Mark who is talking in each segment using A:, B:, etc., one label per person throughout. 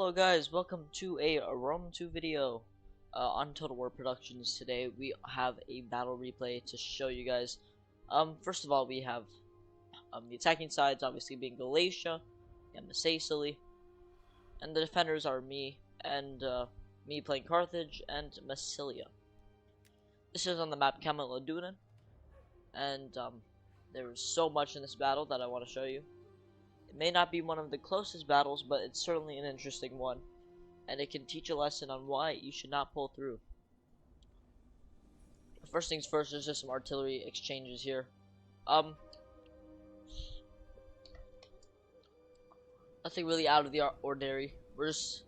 A: Hello guys, welcome to a Rome 2 video on Total War Productions. Today we have a battle replay to show you guys. First of all, we have the attacking sides obviously being Galatia and Sicily, and the defenders are me and me playing Carthage and Massilia. This is on the map Camalodunum, and there is so much in this battle that I want to show you. It may not be one of the closest battles, but it's certainly an interesting one, and it can teach a lesson on why you should not pull through. First things first, there's just some artillery exchanges here. Nothing really out of the ordinary. We're just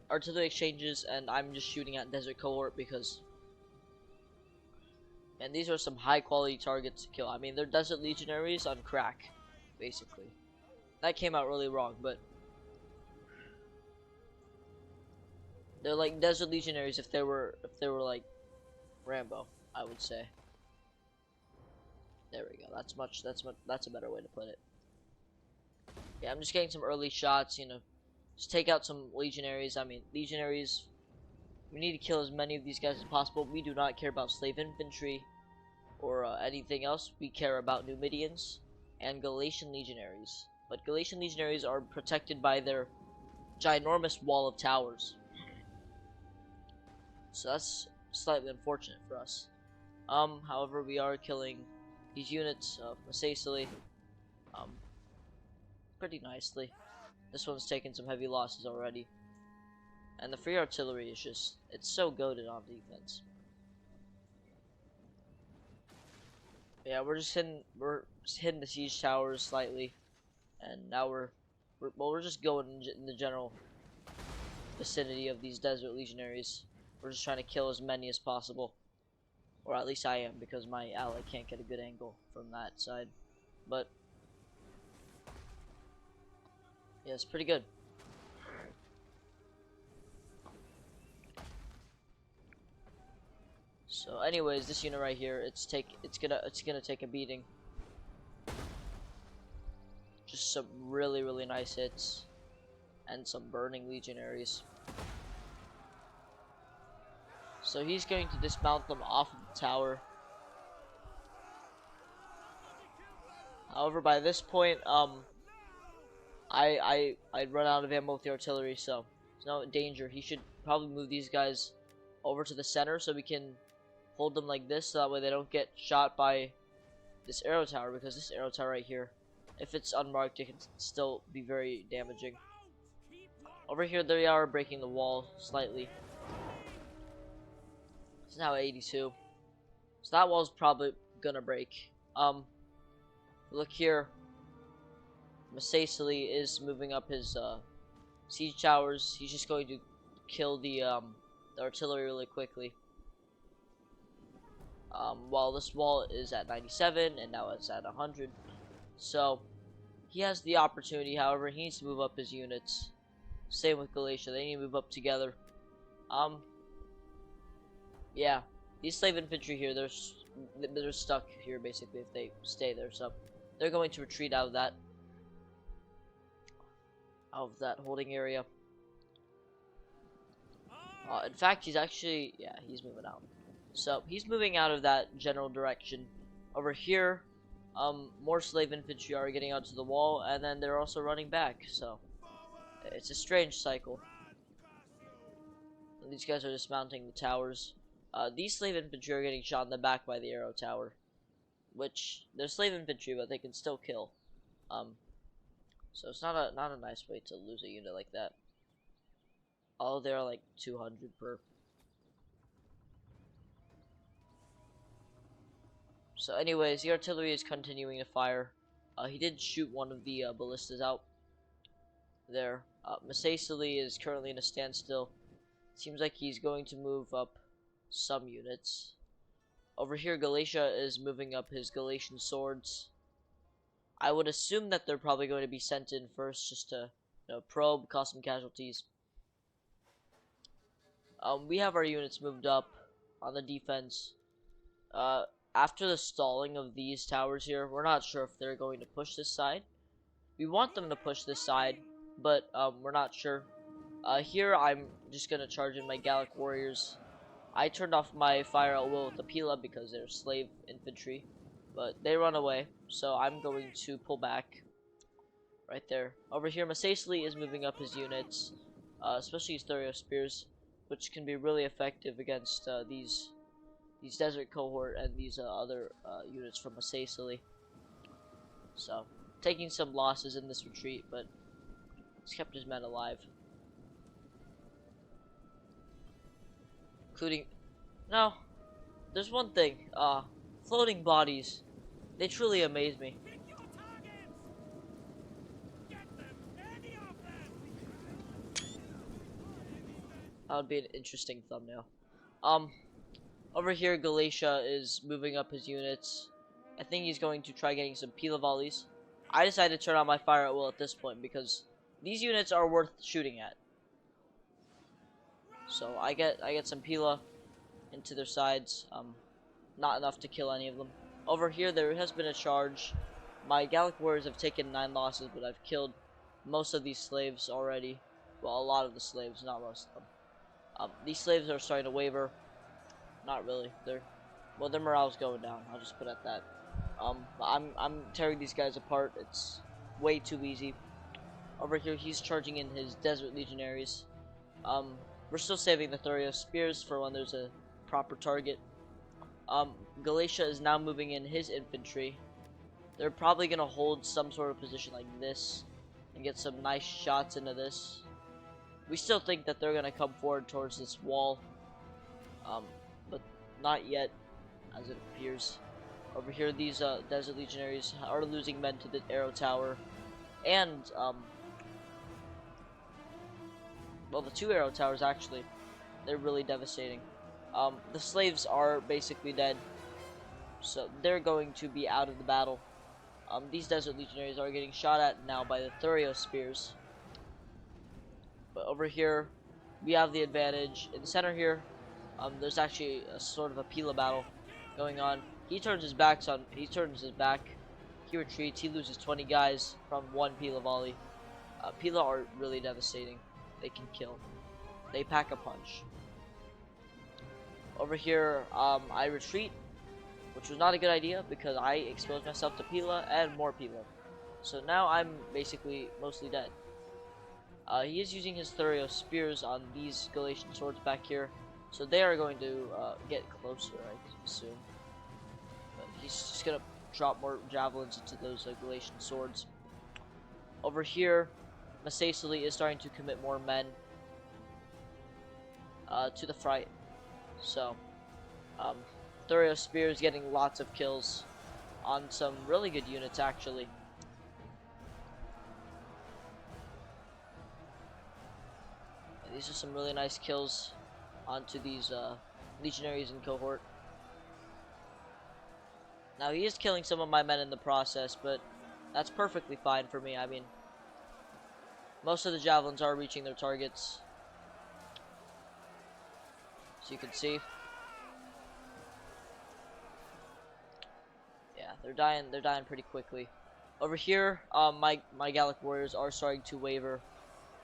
A: artillery exchanges, and I'm just shooting at Desert Cohort because, man, these are some high quality targets to kill. I mean, they're Desert Legionaries on crack, basically. That came out really wrong, but they're like Desert Legionaries if they were like Rambo, I would say. There we go. That's a better way to put it. Yeah, I'm just getting some early shots, you know. Just take out some Legionaries. I mean, Legionaries, we need to kill as many of these guys as possible. We do not care about slave infantry or anything else. We care about Numidians and Galatian Legionaries. But Galatian Legionaries are protected by their ginormous wall of towers. So that's slightly unfortunate for us. However, we are killing these units of Sicily pretty nicely. This one's taken some heavy losses already. And the free artillery is just, it's so goated on defense. Yeah, we're just hitting the siege towers slightly. And now we're just going in the general vicinity of these Desert Legionaries. We're just trying to kill as many as possible, or at least I am, because my ally can't get a good angle from that side. But yeah, it's pretty good. So, anyways, this unit right here, it's gonna take a beating. Just some really nice hits and some burning legionaries. So he's going to dismount them off of the tower. However, by this point, I'd run out of ammo with the artillery, so there's no danger. He should probably move these guys over to the center so we can hold them like this, so that way they don't get shot by this arrow tower, because this arrow tower right here, if it's unmarked, it can still be very damaging. Over here, they are breaking the wall slightly. It's now 82. So that wall's probably gonna break. Look here. Sicily is moving up his siege towers. He's just going to kill the artillery really quickly. While this wall is at 97 and now it's at 100. So he has the opportunity, however, he needs to move up his units. Same with Galatia, they need to move up together. Yeah, these slave infantry here, they're stuck here basically if they stay there, so they're going to retreat out of that holding area. In fact, he's actually, yeah, he's moving out. So he's moving out of that general direction. Over here, more slave infantry are getting onto the wall, and then they're also running back, so it's a strange cycle. And these guys are dismounting the towers. These slave infantry are getting shot in the back by the arrow tower, which they're slave infantry, but they can still kill. So it's not a nice way to lose a unit like that. Oh, they're like 200 per. So anyways, the artillery is continuing to fire. He did shoot one of the ballistas out there. Sicily is currently in a standstill. Seems like he's going to move up some units. Over here, Galatia is moving up his Galatian swords. I would assume that they're probably going to be sent in first just to, you know, probe, cause some casualties. We have our units moved up on the defense. After the stalling of these towers here, we're not sure if they're going to push this side. We want them to push this side, but we're not sure. Here I'm just gonna charge in my Gallic warriors. I turned off my fire at will with the Pila because they're slave infantry, but they run away, so I'm going to pull back right there. Over here, Masacely is moving up his units, especially his Thurio spears, which can be really effective against these desert cohort and these other units from Masacely. So, taking some losses in this retreat, but it's kept his men alive. Including, no, there's one thing, floating bodies. They truly amaze me. That would be an interesting thumbnail. Over here, Galatia is moving up his units. I think he's going to try getting some Pila volleys. I decided to turn on my fire at will at this point because these units are worth shooting at. So I get some Pila into their sides. Not enough to kill any of them. Over here, there has been a charge. My Gallic warriors have taken 9 losses, but I've killed most of these slaves already. Well, a lot of the slaves, not most of them. These slaves are starting to waver. Not really. Their morale's going down. I'll just put it at that. I'm tearing these guys apart. It's way too easy. Over here, he's charging in his desert legionaries. We're still saving the Thurio spears for when there's a proper target. Galatia is now moving in his infantry. They're probably gonna hold some sort of position like this and get some nice shots into this. We still think that they're gonna come forward towards this wall, but not yet, as it appears. Over here, these desert legionaries are losing men to the arrow tower, and well, the 2 arrow towers actually, they're really devastating. The slaves are basically dead, so they're going to be out of the battle. These desert legionaries are getting shot at now by the Thurio spears. But over here, we have the advantage. In the center here, there's actually a sort of a Pila battle going on. He turns his back. He retreats. He loses 20 guys from 1 Pila volley. Pila are really devastating. They can kill. They pack a punch. Over here, I retreat, which was not a good idea because I exposed myself to Pila and more Pila. So now I'm basically mostly dead. He is using his Thurio spears on these Galatian swords back here, so they are going to get closer, I assume. But he's just gonna drop more javelins into those Galatian swords. Over here, Masacely is starting to commit more men to the fight. So, Thurio spears getting lots of kills on some really good units, actually. And these are some really nice kills onto these legionaries in cohort. Now, he is killing some of my men in the process, but that's perfectly fine for me. I mean, most of the javelins are reaching their targets. So you can see. Yeah, they're dying pretty quickly. Over here, my Gallic warriors are starting to waver.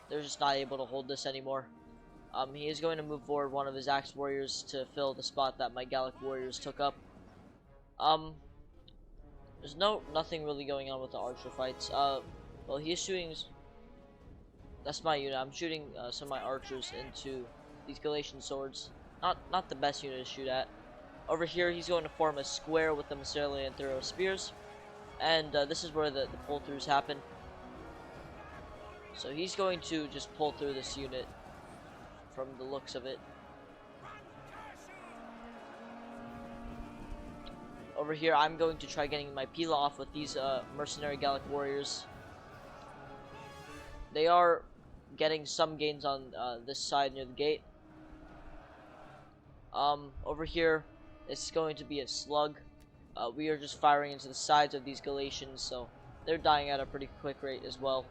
A: They're just not able to hold this anymore. He is going to move forward one of his axe warriors to fill the spot that my Gallic warriors took up. There's nothing really going on with the archer fights. Well, he is shooting. That's my unit. I'm shooting some of my archers into these Galatian swords. Not the best unit to shoot at. Over here, he's going to form a square with the Masacely and Thurio spears, and this is where the pull-throughs happen. So he's going to just pull through this unit from the looks of it. Over here, I'm going to try getting my Pila off with these mercenary Gallic warriors. They are getting some gains on this side near the gate. Over here, it's going to be a slug. We are just firing into the sides of these Galatians, so they're dying at a pretty quick rate as well.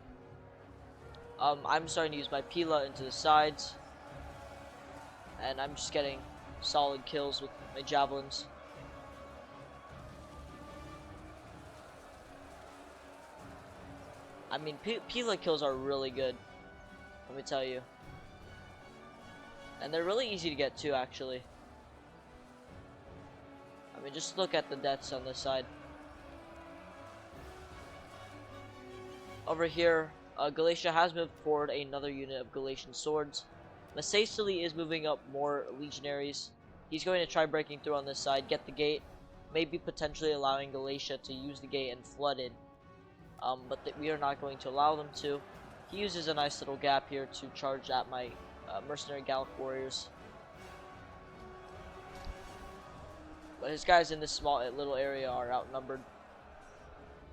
A: I'm starting to use my Pila into the sides, and I'm just getting solid kills with my javelins. I mean, Pila kills are really good, let me tell you. And they're really easy to get to, actually. I mean, just look at the deaths on this side. Over here, Galatia has moved forward another unit of Galatian swords. Masacily is moving up more legionaries. He's going to try breaking through on this side, get the gate, maybe potentially allowing Galatia to use the gate and flood in. But we are not going to allow them to. He uses a nice little gap here to charge at my mercenary Gallic warriors. But his guys in this small little area are outnumbered,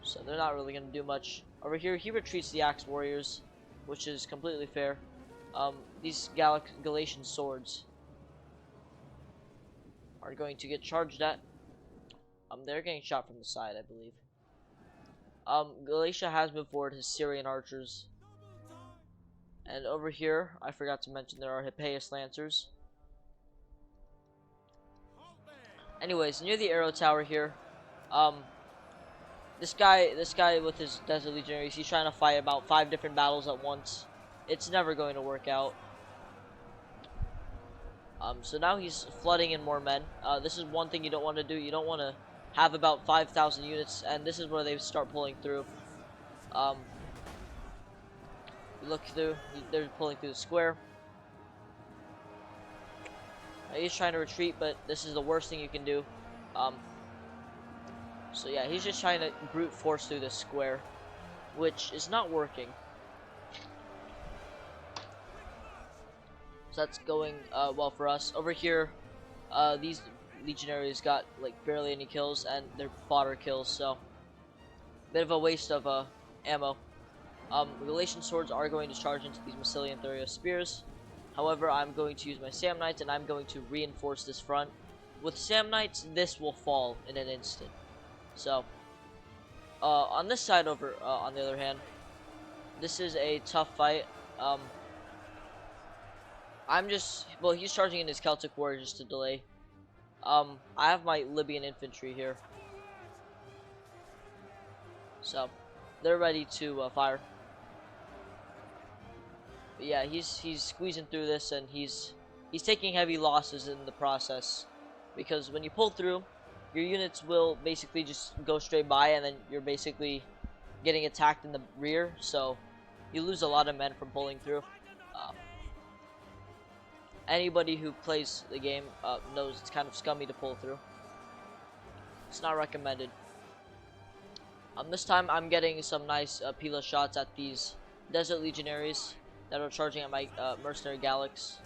A: so they're not really going to do much. Over here, he retreats the Axe warriors, which is completely fair. These Galatian swords are going to get charged at. They're getting shot from the side, I believe. Galatia has moved forward his Syrian archers. And over here, I forgot to mention there are Hippeus lancers. Anyways, near the arrow tower here, this guy with his Desert Legionaries, he's trying to fight about 5 different battles at once. It's never going to work out. So now he's flooding in more men. This is one thing you don't want to do. You don't want to have about 5,000 units, and this is where they start pulling through. Look through, they're pulling through the square. He's trying to retreat, but this is the worst thing you can do. So yeah, he's just trying to brute force through this square, which is not working. So that's going well for us. Over here, these legionaries got like barely any kills, and they're fodder kills, so bit of a waste of ammo. The Galatian swords are going to charge into these Massilian Thurio spears. However, I'm going to use my Samnites, and I'm going to reinforce this front. With Samnites, this will fall in an instant. So, on this side over, on the other hand, this is a tough fight. He's charging in his Celtic warriors just to delay. I have my Libyan infantry here. So, they're ready to fire. But yeah, he's squeezing through this, and he's taking heavy losses in the process, because when you pull through, your units will basically just go straight by, and then you're basically getting attacked in the rear, so you lose a lot of men from pulling through. Anybody who plays the game knows it's kind of scummy to pull through. It's not recommended. This time I'm getting some nice Pila shots at these Desert Legionaries that are charging at my mercenary Gallics.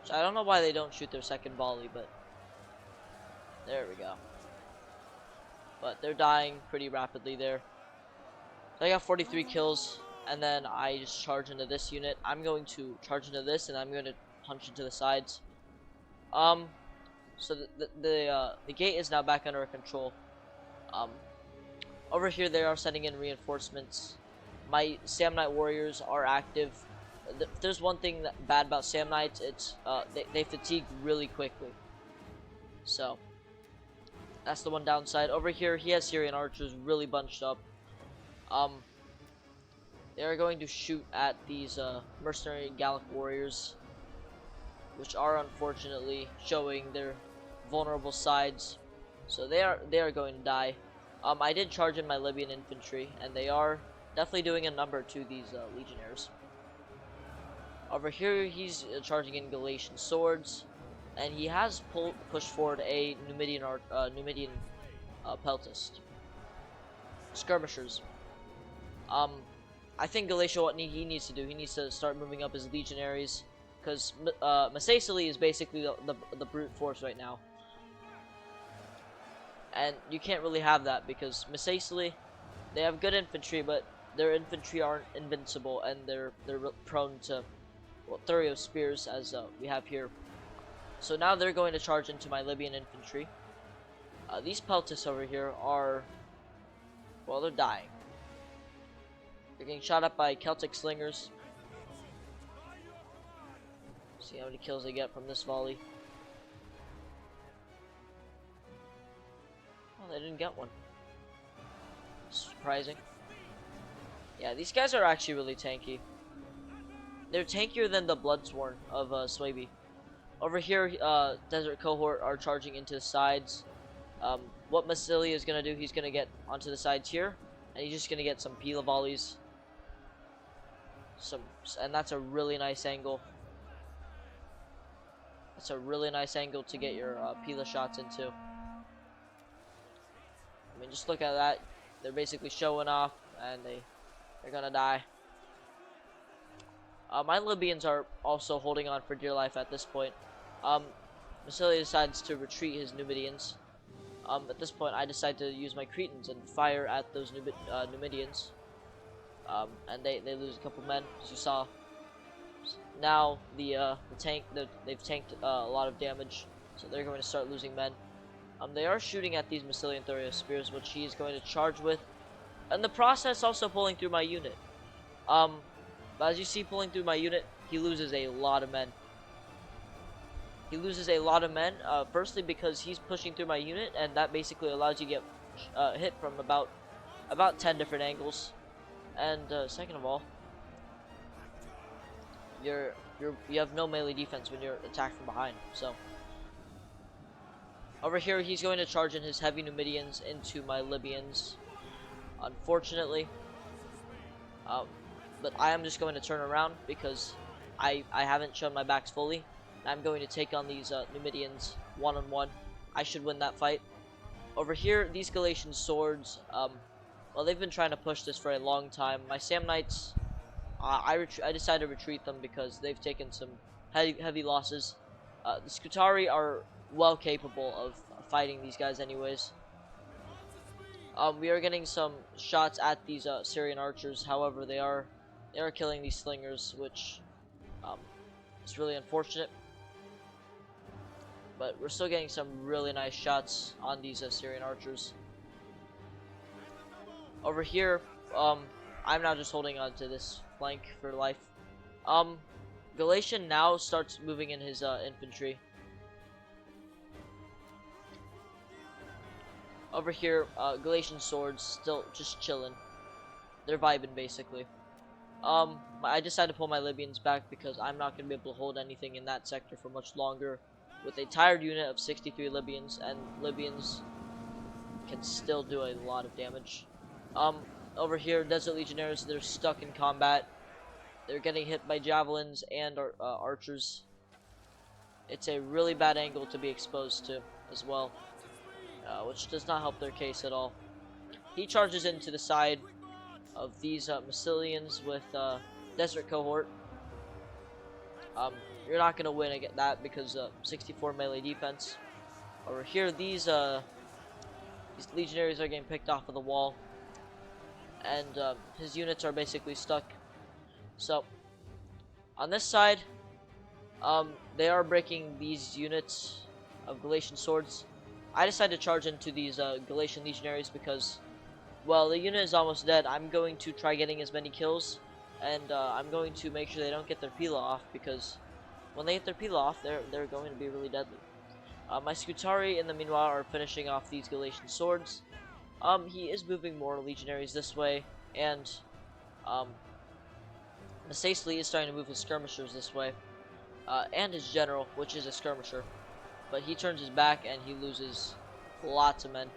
A: So I don't know why they don't shoot their second volley, but there we go. But they're dying pretty rapidly there. So I got 43 kills, and then I just charge into this unit. I'm going to charge into this, and I'm going to punch into the sides. So the gate is now back under control. Over here they are sending in reinforcements. My Samnite warriors are active. If there's one thing bad about Samnites, it's they fatigue really quickly. So that's the one downside. Over here he has Syrian archers really bunched up. They are going to shoot at these mercenary Gallic warriors, which are unfortunately showing their vulnerable sides. So they are going to die. I did charge in my Libyan infantry, and they are definitely doing a number to these legionnaires. Over here, he's charging in Galatian swords, and he has pushed forward a Numidian peltist. Skirmishers. I think Galatia, what he needs to do, he needs to start moving up his legionaries, because Masacily is basically the brute force right now. And you can't really have that, because Masacily, they have good infantry, but their infantry aren't invincible, and they're prone to, well, Thurio spears, as we have here. So now they're going to charge into my Libyan infantry. These peltists over here are, well, they're dying. They're getting shot up by Celtic slingers. See how many kills they get from this volley. Oh, they didn't get one. Surprising. Yeah, these guys are actually really tanky. they're tankier than the Bloodsworn of Swaby. Over here, Desert Cohort are charging into the sides. What Massilia is gonna do, he's gonna get onto the sides here, and he's just gonna get some Pila volleys. And that's a really nice angle. That's a really nice angle to get your Pila shots into. I mean, just look at that. They're basically showing off, and they're gonna die. My Libyans are also holding on for dear life at this point. Massilia decides to retreat his Numidians. At this point, I decide to use my Cretans and fire at those Numidians. And they lose a couple men, as you saw. Now they've tanked a lot of damage, so they're going to start losing men. They are shooting at these Massilian Thorio spears, which he is going to charge with. In the process, also pulling through my unit. But as you see, pulling through my unit, he loses a lot of men. He loses a lot of men, firstly because he's pushing through my unit, and that basically allows you to get hit from about 10 different angles. And second of all, you have no melee defense when you're attacked from behind. So over here, he's going to charge in his heavy Numidians into my Libyans, unfortunately. But I am just going to turn around because I haven't shown my backs fully. I'm going to take on these Numidians one-on-one. I should win that fight. Over here, these Galatian swords, well, they've been trying to push this for a long time. My Samnites, I decided to retreat them because they've taken some heavy losses. The Scutari are well capable of fighting these guys anyways. We are getting some shots at these Syrian archers. However, they are killing these slingers, which is really unfortunate. But we're still getting some really nice shots on these Syrian archers. Over here, I'm now just holding on to this flank for life. Galatian now starts moving in his infantry. Over here, Galatian swords still just chilling. They're vibing basically. I decided to pull my Libyans back because I'm not going to be able to hold anything in that sector for much longer with a tired unit of 63 Libyans, and Libyans can still do a lot of damage. Over here, Desert Legionnaires, they're stuck in combat. They're getting hit by javelins and archers. It's a really bad angle to be exposed to as well, which does not help their case at all. He charges into the side of these Massilians with Desert Cohort. You're not gonna win against that because 64 melee defense. Over here, these legionaries are getting picked off of the wall, and his units are basically stuck. So on this side, they are breaking these units of Galatian swords. I decided to charge into these Galatian legionaries because, well, the unit is almost dead. I'm going to try getting as many kills, and I'm going to make sure they don't get their Pila off, because when they get their Pila off, they're going to be really deadly. My Scutari, in the meanwhile, are finishing off these Galatian swords. He is moving more legionaries this way, and Masacely is starting to move his skirmishers this way, and his general, which is a skirmisher. But he turns his back and he loses lots of men.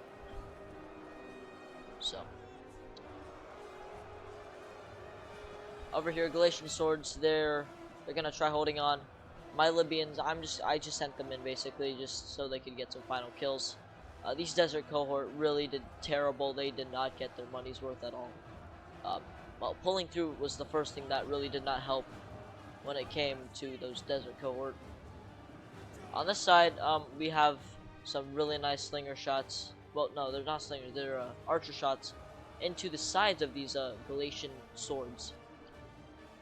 A: So over here, Galatian swords, they're gonna try holding on. My Libyans, I just sent them in basically just so they could get some final kills. These Desert Cohort really did terrible. They did not get their money's worth at all. Well, pulling through was the first thing that really did not help when it came to those Desert Cohort. On this side, we have some really nice slinger shots. Well, no, they're not slingers, they're archer shots into the sides of these Galatian swords.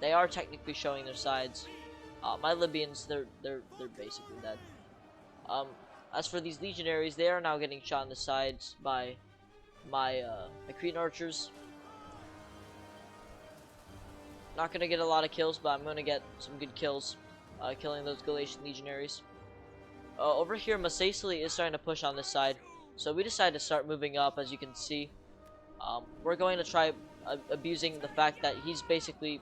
A: They are technically showing their sides. My Libyans, they're basically dead. As for these legionaries, they are now getting shot in the sides by my Cretan archers. Not gonna get a lot of kills, but I'm gonna get some good kills, killing those Galatian legionaries. Over here, Masacely is starting to push on this side, so we decided to start moving up. As you can see, we're going to try abusing the fact that he's basically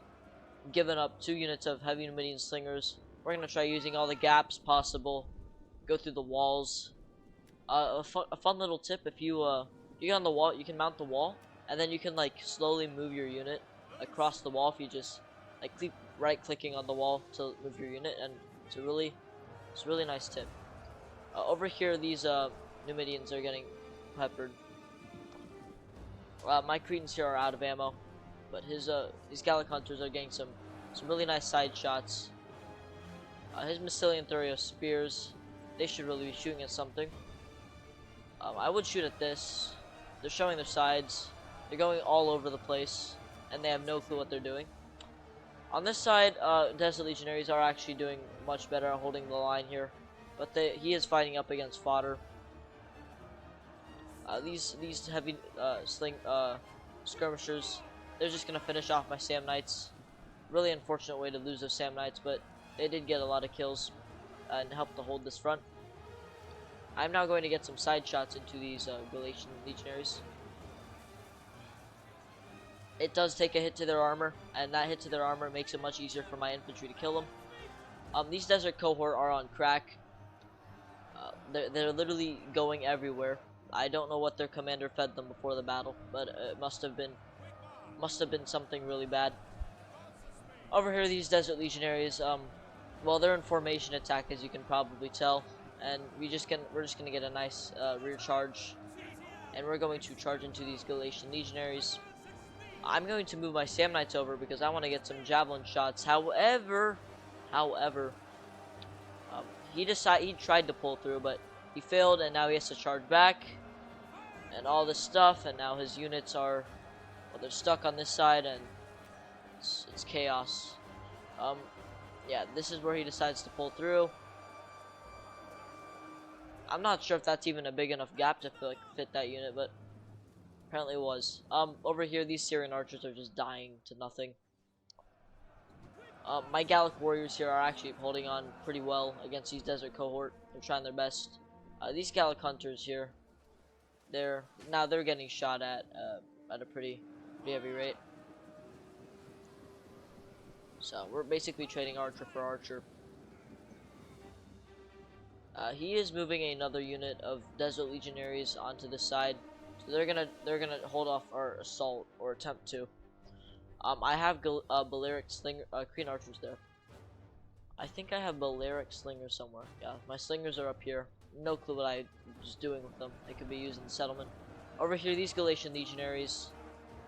A: given up 2 units of heavy Numidian slingers. We're gonna try using all the gaps possible, go through the walls. A fun little tip: if you get on the wall, you can mount the wall, and then you can like slowly move your unit across the wall if you just like keep right-clicking on the wall to move your unit, and it's a really nice tip. Over here, these Numidians are getting peppered. My Cretans here are out of ammo, but his Gallic hunters are getting some really nice side shots. His Massilian Thurio spears, they should really be shooting at something. I would shoot at this. They're showing their sides. They're going all over the place, and they have no clue what they're doing. On this side, Desert Legionaries are actually doing much better at holding the line here, but he is fighting up against fodder. These heavy skirmishers, they're just gonna finish off my Sam Knights. Really unfortunate way to lose those Sam Knights, but they did get a lot of kills and help to hold this front. I'm now going to get some side shots into these Galatian Legionaries. It does take a hit to their armor, and that hit to their armor makes it much easier for my infantry to kill them. These Desert Cohort are on crack. They're literally going everywhere. I don't know what their commander fed them before the battle, but it must have been something really bad. Over here, these Desert Legionaries, well, they're in formation attack, as you can probably tell, and we're just gonna get a nice rear charge, and we're going to charge into these Galatian Legionaries. I'm going to move my Sam Knights over because I want to get some javelin shots. However, he tried to pull through, but he failed, and now he has to charge back, and all this stuff, and now his units are, well, they're stuck on this side, and it's chaos. Yeah, this is where he decides to pull through. I'm not sure if that's even a big enough gap to fit that unit, but apparently it was. Over here, these Syrian archers are just dying to nothing. My Gallic warriors here are actually holding on pretty well against these Desert Cohort. They're trying their best. These Gallic hunters here, they're getting shot at a pretty heavy rate. So we're basically trading archer for archer. He is moving another unit of Desert Legionaries onto the side, so they're gonna hold off our assault, or attempt to. I have Balearic Slinger, Crean archers there. I think I have Balearic Slingers somewhere. Yeah, my slingers are up here. No clue what I was doing with them. They could be used in the settlement. Over here, these Galatian Legionaries.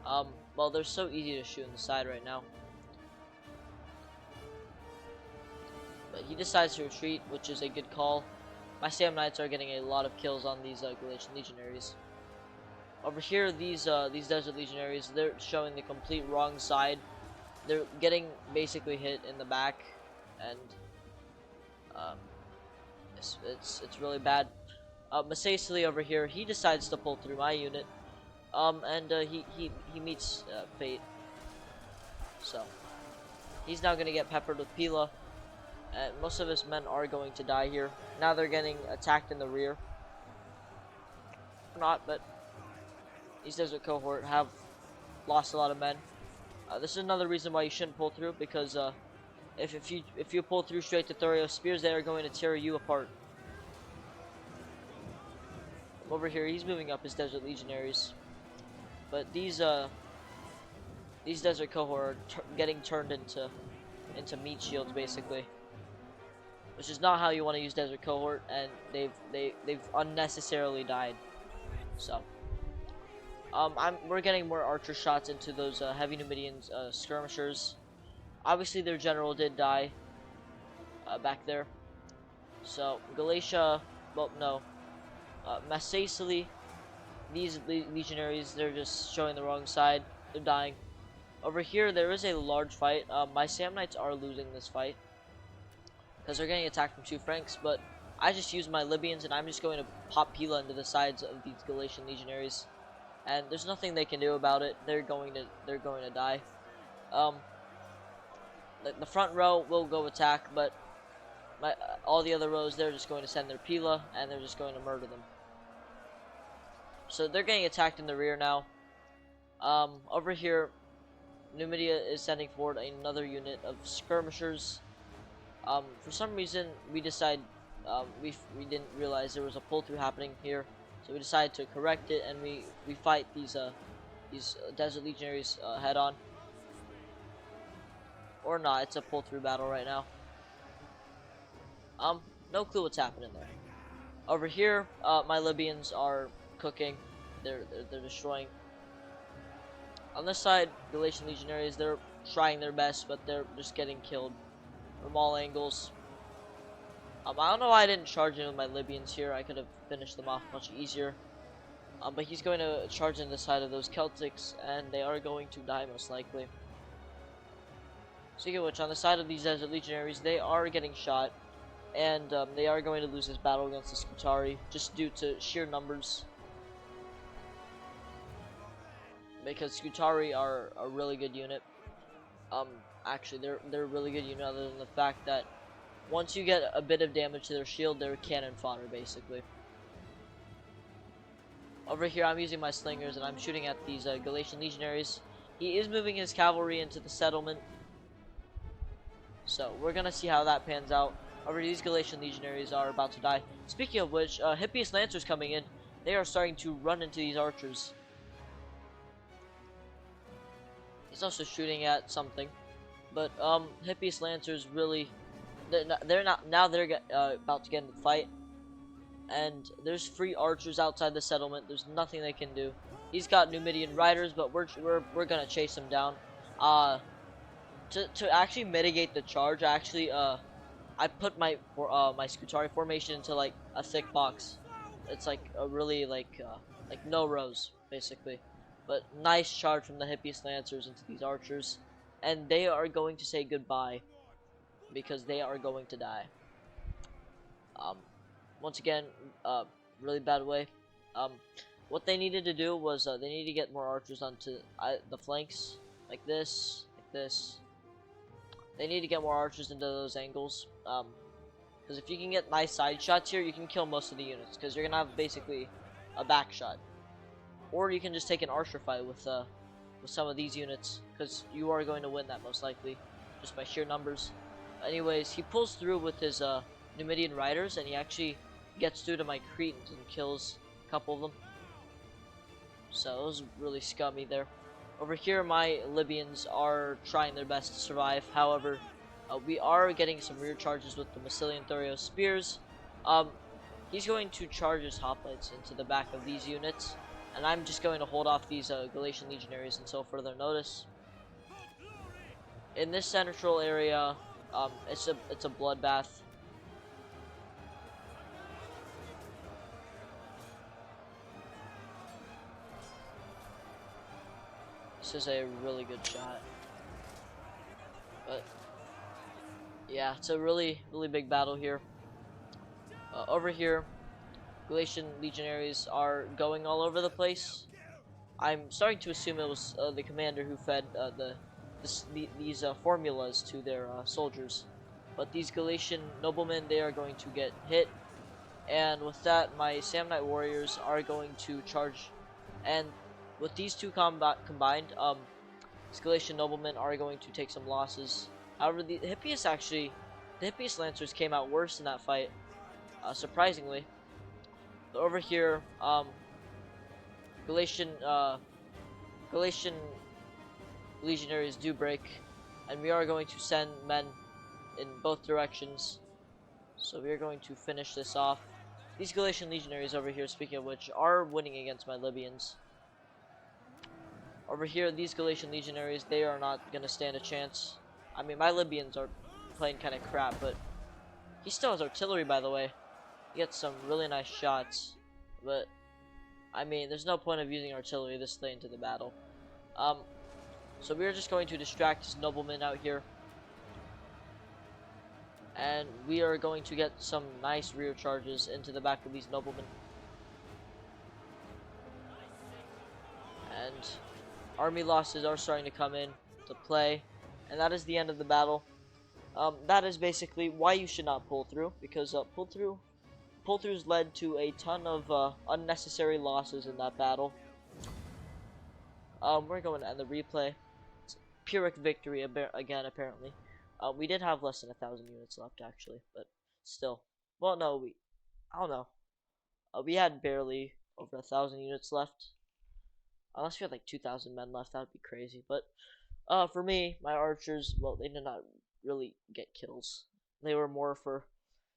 A: Well, they're so easy to shoot in the side right now. But he decides to retreat, which is a good call. My Sam Knights are getting a lot of kills on these Galatian Legionaries. Over here, these Desert Legionaries, they're showing the complete wrong side. They're getting basically hit in the back, and it's really bad. Masacely over here, he decides to pull through my unit, and he meets fate. So he's now gonna get peppered with Pila. Most of his men are going to die here. Now they're getting attacked in the rear. Not, but these Desert Cohort have lost a lot of men. This is another reason why you shouldn't pull through, because if you pull through straight to Thurio spears, they are going to tear you apart. Over here, he's moving up his Desert Legionaries, but these Desert Cohort are getting turned into meat shields, basically, which is not how you want to use Desert Cohort, and they've unnecessarily died. So we're getting more archer shots into those heavy Numidian skirmishers. Obviously, their general did die back there. So Galatia, well, no, Massacely, these legionaries, they're just showing the wrong side. They're dying. Over here, there is a large fight. My Sam Knights are losing this fight because they're getting attacked from 2 flanks, but I just use my Libyans, and I'm just going to pop Pila into the sides of these Galatian legionaries, and there's nothing they can do about it. They're going to die. The front row will go attack, but all the other rows, they're just going to send their Pila, and they're just going to murder them. So they're getting attacked in the rear now. Over here, Numidia is sending forward another unit of skirmishers. For some reason, we decided we didn't realize there was a pull through happening here, so we decided to correct it, and we fight these Desert Legionaries head on, or not. It's a pull through battle right now. No clue what's happening there. Over here, my Libyans are cooking. They're destroying. On this side, Galatian Legionaries, they're trying their best, but they're just getting killed from all angles. I don't know why I didn't charge in with my Libyans here. I could have finished them off much easier. But he's going to charge in the side of those Celtics, and they are going to die most likely. Speaking of which, on the side of these Desert Legionaries, they are getting shot, and they are going to lose this battle against the Scutari, just due to sheer numbers. Because Scutari are a really good unit. Actually, they're a really good unit, other than the fact that once you get a bit of damage to their shield, they're cannon fodder, basically. Over here, I'm using my slingers, and I'm shooting at these Galatian Legionaries. He is moving his cavalry into the settlement, so we're gonna see how that pans out. Over here, these Galatian Legionaries are about to die. Speaking of which, Hippias Lancers coming in. They are starting to run into these archers. He's also shooting at something, but Hippias Lancers really, they're about to get in the fight, and there's free archers outside the settlement. There's nothing they can do. He's got Numidian riders, but we're gonna chase him down. To actually mitigate the charge, I put my Scutari formation into like a thick box. It's like a really like no rows basically. But nice charge from the Hippias Lancers into these archers, and they are going to say goodbye because they are going to die. Once again, really bad way. What they needed to do was they need to get more archers onto the flanks, like this, like this. They need to get more archers into those angles, because if you can get nice side shots here, you can kill most of the units, because you're gonna have basically a back shot. Or you can just take an archer fight with some of these units, because you are going to win that most likely, just by sheer numbers. Anyways, he pulls through with his Numidian riders, and he actually gets through to my Cretans and kills a couple of them. So it was really scummy there. Over here, my Libyans are trying their best to survive. However, we are getting some rear charges with the Massilian Thurios spears. He's going to charge his hoplites into the back of these units, and I'm just going to hold off these Galatian Legionaries until further notice. In this central area, it's a bloodbath. This is a really good shot, but yeah, it's a really big battle here. Over here, Galatian Legionaries are going all over the place. I'm starting to assume it was the commander who fed these formulas to their soldiers. But these Galatian noblemen, they are going to get hit. And with that, my Samnite warriors are going to charge. And with these two combined, these Galatian noblemen are going to take some losses. However, the Hippias Lancers came out worse in that fight, surprisingly. But over here, Galatian Legionaries do break, and we are going to send men in both directions. So we are going to finish this off. These Galatian Legionaries over here, speaking of which, are winning against my Libyans. Over here, these Galatian Legionaries, they are not going to stand a chance. I mean, my Libyans are playing kind of crap, but he still has artillery, by the way. He gets some really nice shots, but I mean, there's no point of using artillery this late into the battle. So we're just going to distract his noblemen out here, and we are going to get some nice rear charges into the back of these noblemen. And army losses are starting to come in to play, and that is the end of the battle. That is basically why you should not pull through, because pull-throughs led to a ton of unnecessary losses in that battle. We're going to end the replay. Pyrrhic victory again, apparently. We did have less than 1,000 units left, actually, but still. Well, no, I don't know. We had barely over 1,000 units left. Unless we had like 2,000 men left, that would be crazy. But for me, my archers, well, they did not really get kills. They were more for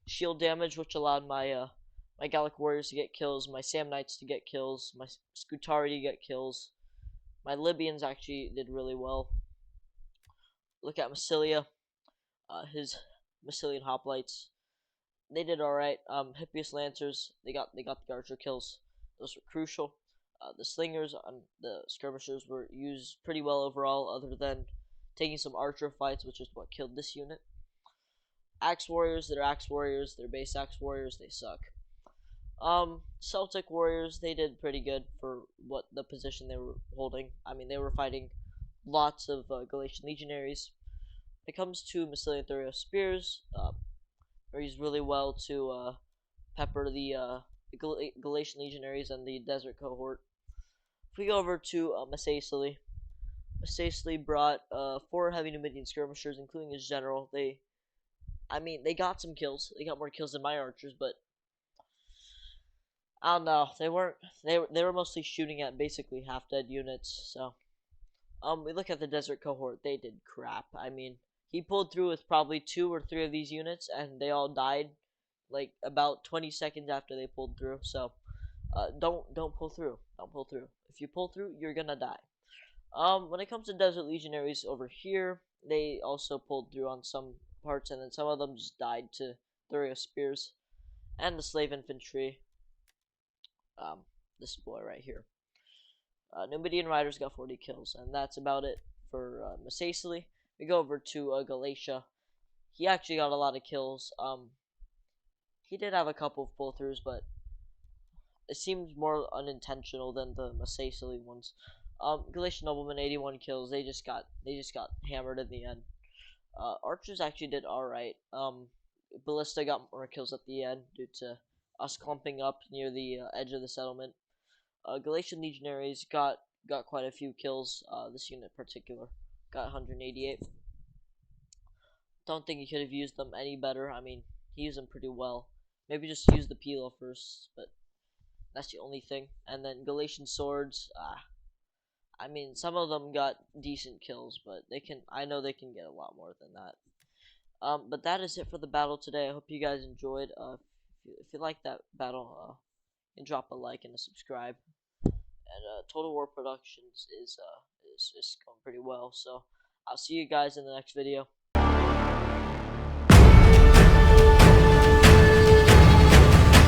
A: shield damage, which allowed my Gallic warriors to get kills, my Samnites to get kills, my Scutari to get kills. My Libyans actually did really well. Look at Massilia, his Massilian hoplites. They did all right. Hippias Lancers, they got the archer kills. Those were crucial. The slingers and the skirmishers were used pretty well overall, other than taking some archer fights, which is what killed this unit. Axe warriors, they're base axe warriors, they suck. Celtic warriors, they did pretty good for what the position they were holding. I mean, they were fighting lots of Galatian legionaries. When it comes to Massilian Thurio spears, they're used really well to pepper the Galatian legionaries and the desert cohort. If we go over to Massaceae, Massaceae brought 4 heavy Numidian skirmishers, including his general. They got some kills. They got more kills than my archers, but I don't know. They weren't. They were mostly shooting at basically half dead units. So we look at the desert cohort. They did crap. I mean, he pulled through with probably 2 or 3 of these units, and they all died like about 20 seconds after they pulled through. So don't pull through. Don't pull through. If you pull through, you're gonna die. When it comes to desert legionaries over here, they also pulled through on some parts, and then some of them just died to Thurio spears. And the slave infantry, this boy right here. Numidian riders got 40 kills, and that's about it for Massaceae. We go over to Galatia. He actually got a lot of kills. He did have a couple of pull-throughs, but it seems more unintentional than the Massaceae ones. Galatian noblemen, 81 kills. They just got hammered in the end. Archers actually did all right. Ballista got more kills at the end due to us clumping up near the edge of the settlement. Galatian legionaries got quite a few kills. This unit in particular got 188. Don't think he could have used them any better. I mean, he used them pretty well. Maybe just use the Pila first, but that's the only thing. And then Galatian swords. I mean, some of them got decent kills, but I know they can get a lot more than that. But that is it for the battle today. I hope you guys enjoyed. If you like that battle, you can drop a like and a subscribe. And Total War Productions is going pretty well. So I'll see you guys in the next video.